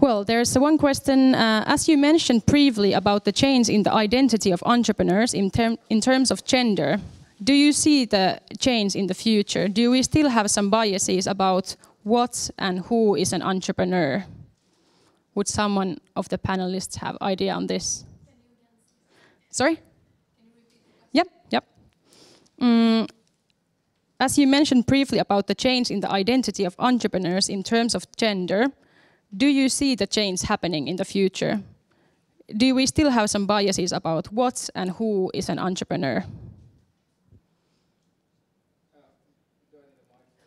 Well, there's one question. As you mentioned previously about the change in the identity of entrepreneurs in terms of gender, do you see the change in the future? Do we still have some biases about what and who is an entrepreneur? Would someone of the panelists have idea on this? Sorry? Yep. As you mentioned briefly about the change in the identity of entrepreneurs in terms of gender, do you see the change happening in the future? Do we still have some biases about what and who is an entrepreneur?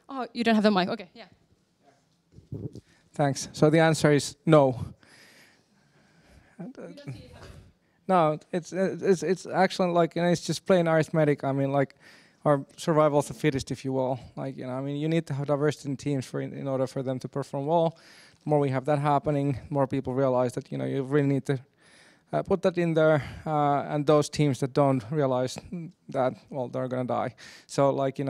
Oh, you don't have the mic. Okay, yeah. Thanks. So the answer is no. No, it's actually like, it's just plain arithmetic. I mean, like, or survival of the fittest, if you will. Like, I mean, you need to have diversity in teams in order for them to perform well. The more we have that happening, more people realize that, you really need to put that in there. And those teams that don't realize that, well, they're gonna die. So, like,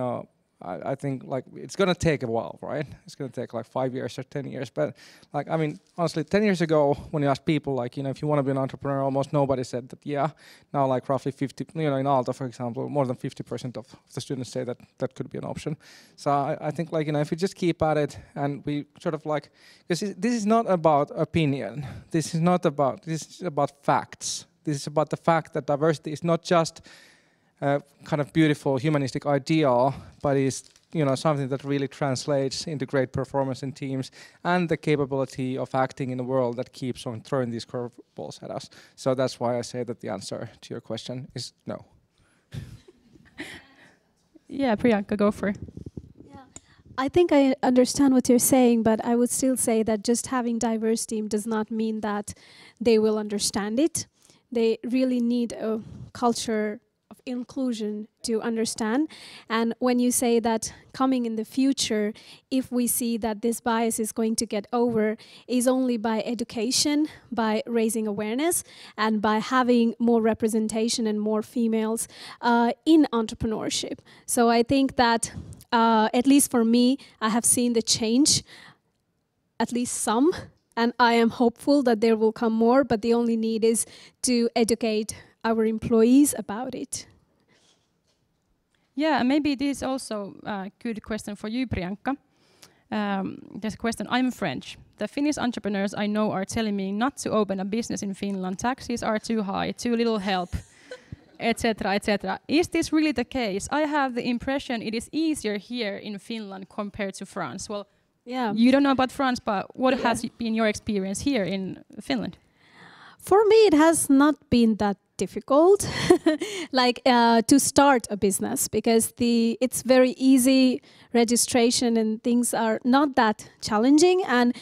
I think like it's gonna take a while, right? It's gonna take like 5 years or 10 years. But like, I mean, honestly, 10 years ago, when you ask people, like, if you want to be an entrepreneur, almost nobody said that. Yeah. Now, like roughly 50, in Aalto, for example, more than 50% of the students say that that could be an option. So I think like, if we just keep at it and we sort of like, because this is not about opinion. This is about facts. This is about the fact that diversity is not just kind of beautiful humanistic ideal, but is something that really translates into great performance in teams and the capability of acting in a world that keeps on throwing these curveballs at us. So that's why I say that the answer to your question is no. Yeah, Priyanka, go for it. Yeah, I think I understand what you're saying, but I would still say that just having diverse team does not mean that they will understand it. They really need a culture of inclusion to understand. And when you say that coming in the future, if we see that this bias is going to get over, is only by education, by raising awareness, and by having more representation and more females in entrepreneurship. So I think that, at least for me, I have seen the change, at least some, and I am hopeful that there will come more, but the only need is to educate our employees about it. Yeah, maybe this is also a good question for you, Priyanka. There's a question. I'm French. The Finnish entrepreneurs I know are telling me not to open a business in Finland. Taxes are too high, too little help, etc., etc. Is this really the case? I have the impression it is easier here in Finland compared to France. Well, yeah. You don't know about France, but what has been your experience here in Finland? For me, it has not been that difficult, like to start a business, because it's very easy registration and things are not that challenging, and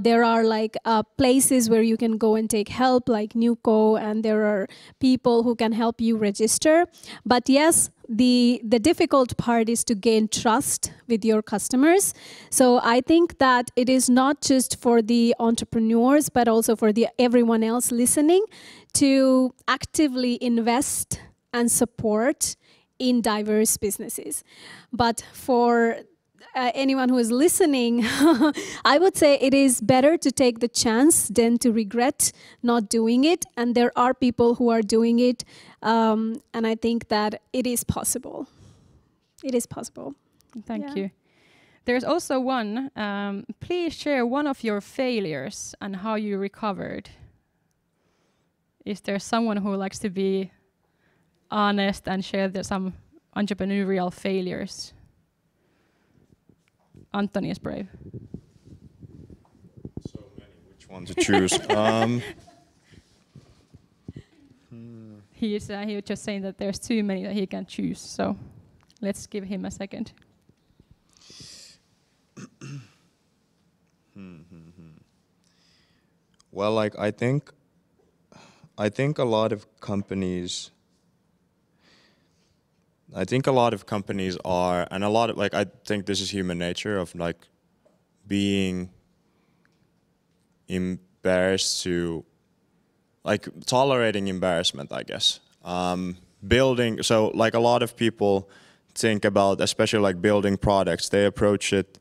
there are like places where you can go and take help, like Nuco, and there are people who can help you register. But yes, the difficult part is to gain trust with your customers. So I think that it is not just for the entrepreneurs, but also for everyone else listening to actively invest and support in diverse businesses. But for anyone who is listening, I would say it is better to take the chance than to regret not doing it. And there are people who are doing it. And I think that it is possible. It is possible. Thank you. There's also one. Please share one of your failures and how you recovered. Is there someone who likes to be honest and share some entrepreneurial failures? Anthony is brave. So many, which one to choose? He was just saying that there's too many that he can choose, so let's give him a second. Well, like I think a lot of companies are, and a lot of, like, I think this is human nature of like being embarrassed to, like, tolerating embarrassment, I guess. So like a lot of people think about, especially like building products, they approach it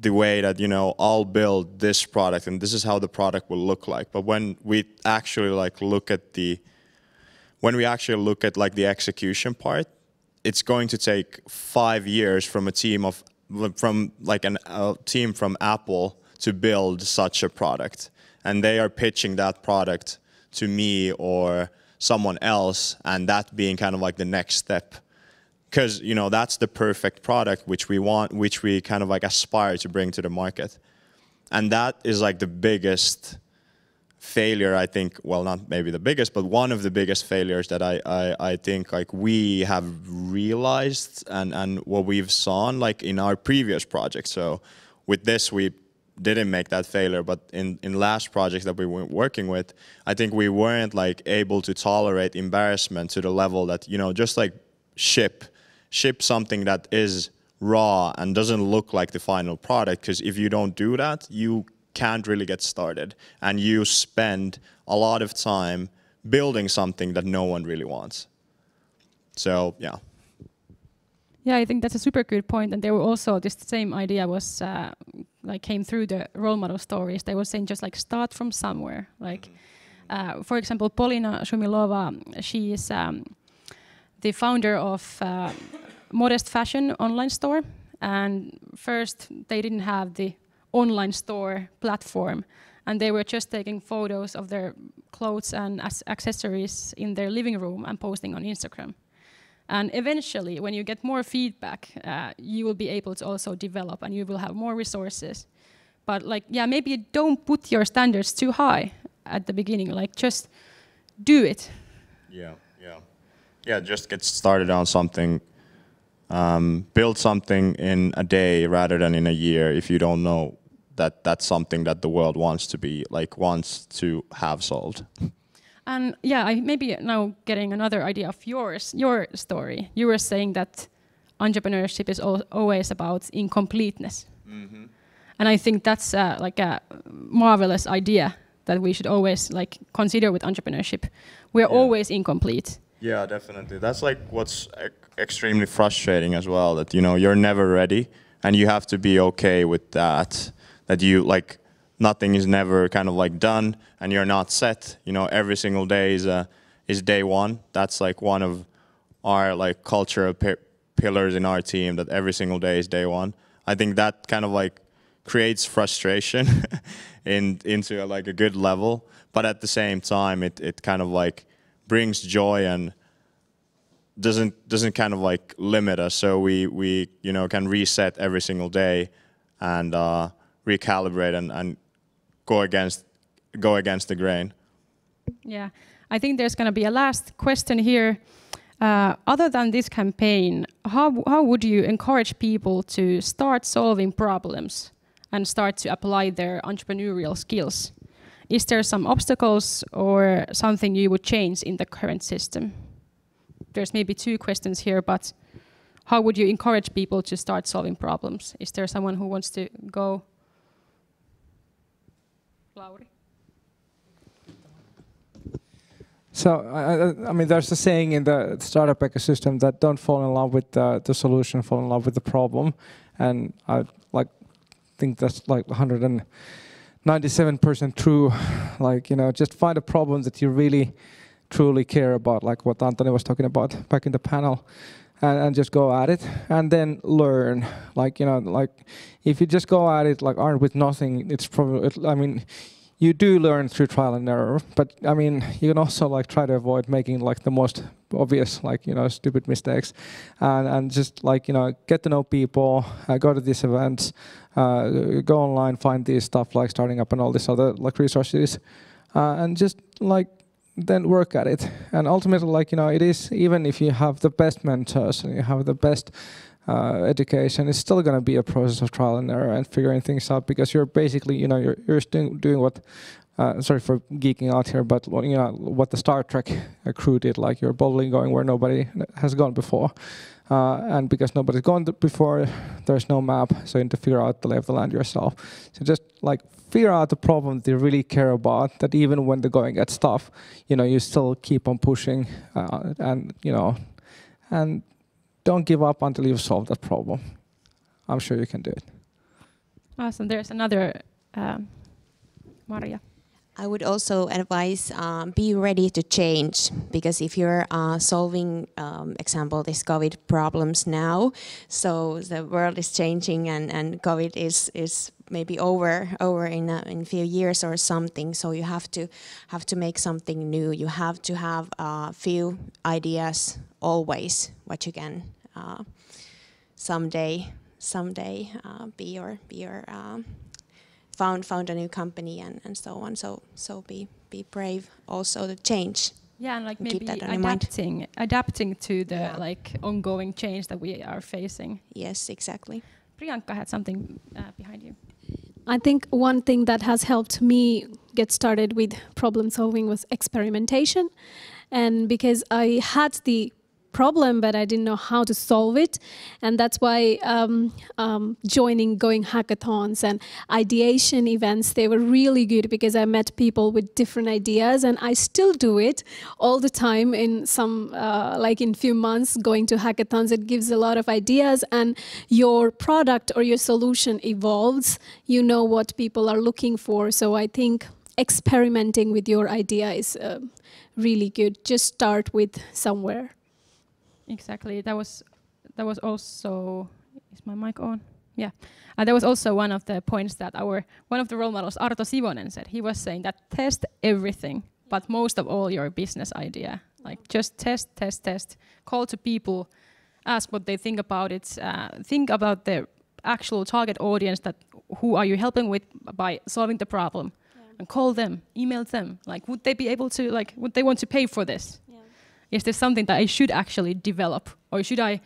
the way that, you know, I'll build this product and this is how the product will look like. But when we actually like look at the the execution part, it's going to take 5 years from a team from Apple to build such a product. And they are pitching that product to me or someone else, and that being kind of like the next step. Because, you know, that's the perfect product which we want, which we kind of like aspire to bring to the market. And that is like the biggest failure, I think, well, not maybe the biggest, but one of the biggest failures that I think like we have realized and what we've seen like in our previous projects. So with this, we didn't make that failure, but in last projects that we were working with, I think we weren't like able to tolerate embarrassment to the level that, you know, just like ship something that is raw and doesn't look like the final product, because if you don't do that, you can't really get started, and you spend a lot of time building something that no one really wants. So yeah. Yeah, I think that's a super good point. And there were also this same idea was like came through the role model stories. They were saying just like start from somewhere. Like, for example, Polina Shumilova, she is the founder of Modest Fashion online store. And first, they didn't have the online store platform, and they were just taking photos of their clothes and accessories in their living room and posting on Instagram. And eventually, when you get more feedback, you will be able to also develop, and you will have more resources. But like, yeah, maybe don't put your standards too high at the beginning. Like, just do it. Yeah. Just get started on something. Build something in a day rather than in a year if you don't know that that's something that the world wants to have solved. And yeah, I maybe now getting another idea of your story. You were saying that entrepreneurship is always about incompleteness. Mm-hmm. And I think that's like a marvelous idea that we should always like consider with entrepreneurship. We're always incomplete. Yeah, definitely. That's like what's extremely frustrating as well, that, you know, you're never ready, and you have to be okay with that you like nothing is never kind of like done, and you're not set. You know, every single day is day one. That's like one of our like cultural pillars in our team, that every single day is day one. I think that kind of like creates frustration into like a good level, but at the same time it kind of like brings joy and doesn't kind of like limit us. So we you know can reset every single day and recalibrate and go against the grain. Yeah, I think there's going to be a last question here. Other than this campaign, how would you encourage people to start solving problems and start to apply their entrepreneurial skills? Is there some obstacles or something you would change in the current system? There's maybe 2 questions here, but how would you encourage people to start solving problems? Is there someone who wants to go? Lauri? So, I mean, there's a saying in the startup ecosystem that don't fall in love with the solution, fall in love with the problem. And I think that's like 197% true. Like, you know, just find a problem that you really, truly care about, like what Antoni was talking about back in the panel, and just go at it, and then learn. Like, you know, like if you just go at it like armed with nothing, it's probably, I mean, you do learn through trial and error, but I mean, you can also like try to avoid making like the most obvious, like, you know, stupid mistakes, and just like, you know, get to know people, go to these events, go online, find these stuff like Starting Up and all these other like resources, and just like then work at it. And ultimately, like, you know, it is, even if you have the best mentors and you have the best education, it's still going to be a process of trial and error and figuring things out, because you're basically, you know, you're doing what, sorry for geeking out here, but you know, what the Star Trek crew did, like you're boldly going where nobody has gone before. And because nobody's gone before, there's no map, so you need to figure out the lay of the land yourself. So just like figure out the problem that you really care about, that even when the going gets tough, you know, you still keep on pushing, and, you know, and don't give up until you've solved that problem. I'm sure you can do it. Awesome. There's another Maria. I would also advise be ready to change, because if you're solving, example, this COVID problems now, so the world is changing and COVID is maybe over in a few years or something. So you have to make something new. You have to have a few ideas always what you can someday be your found a new company and so on. So be brave also to change. Yeah, and like and maybe keep that in mind. adapting to the like ongoing change that we are facing. Yes, exactly. Priyanka had something behind you. I think one thing that has helped me get started with problem solving was experimentation. And because I had the problem, but I didn't know how to solve it. And that's why going hackathons and ideation events, they were really good, because I met people with different ideas, and I still do it all the time in some, like in few months, going to hackathons. It gives a lot of ideas, and your product or your solution evolves. You know what people are looking for. So I think experimenting with your idea is really good. Just start with somewhere. Exactly. That was also. Is my mic on? Yeah. That was also one of the points that one of the role models, Arto Sivonen, said. He was saying that test everything, but most of all your business idea. Like just test. Call to people, ask what they think about it. Think about the actual target audience. That who are you helping with by solving the problem, and call them, email them. Like, would they be able to? Like, would they want to pay for this? Is there something that I should actually develop, or should I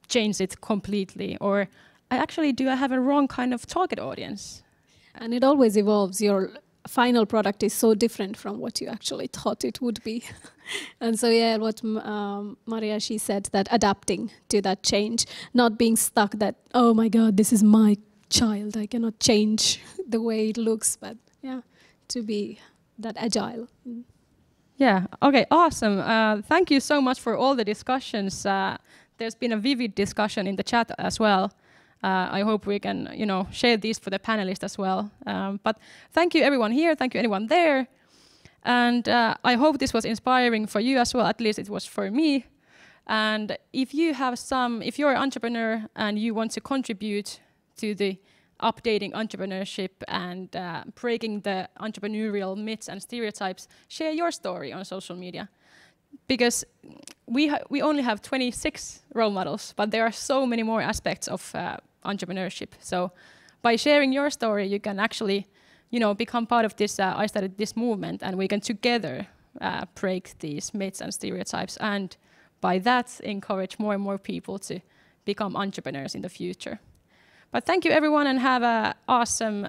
change it completely, or do I have a wrong kind of target audience? And it always evolves. Your final product is so different from what you actually thought it would be. And so, yeah, what Maria, she said, that adapting to that change, not being stuck that, oh my God, this is my child, I cannot change the way it looks, but yeah, to be that agile. Yeah. Okay. Awesome. Thank you so much for all the discussions. There's been a vivid discussion in the chat as well. I hope we can, share these for the panelists as well. But thank you everyone here. Thank you anyone there. And I hope this was inspiring for you as well. At least it was for me. And if you're an entrepreneur and you want to contribute to the updating entrepreneurship and breaking the entrepreneurial myths and stereotypes, share your story on social media. Because we only have 26 role models, but there are so many more aspects of entrepreneurship. So by sharing your story, you can actually, become part of this. I started this movement, and we can together break these myths and stereotypes, and by that encourage more and more people to become entrepreneurs in the future. But thank you, everyone, and have an awesome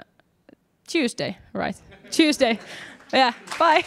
Tuesday, right? Tuesday. Yeah, bye.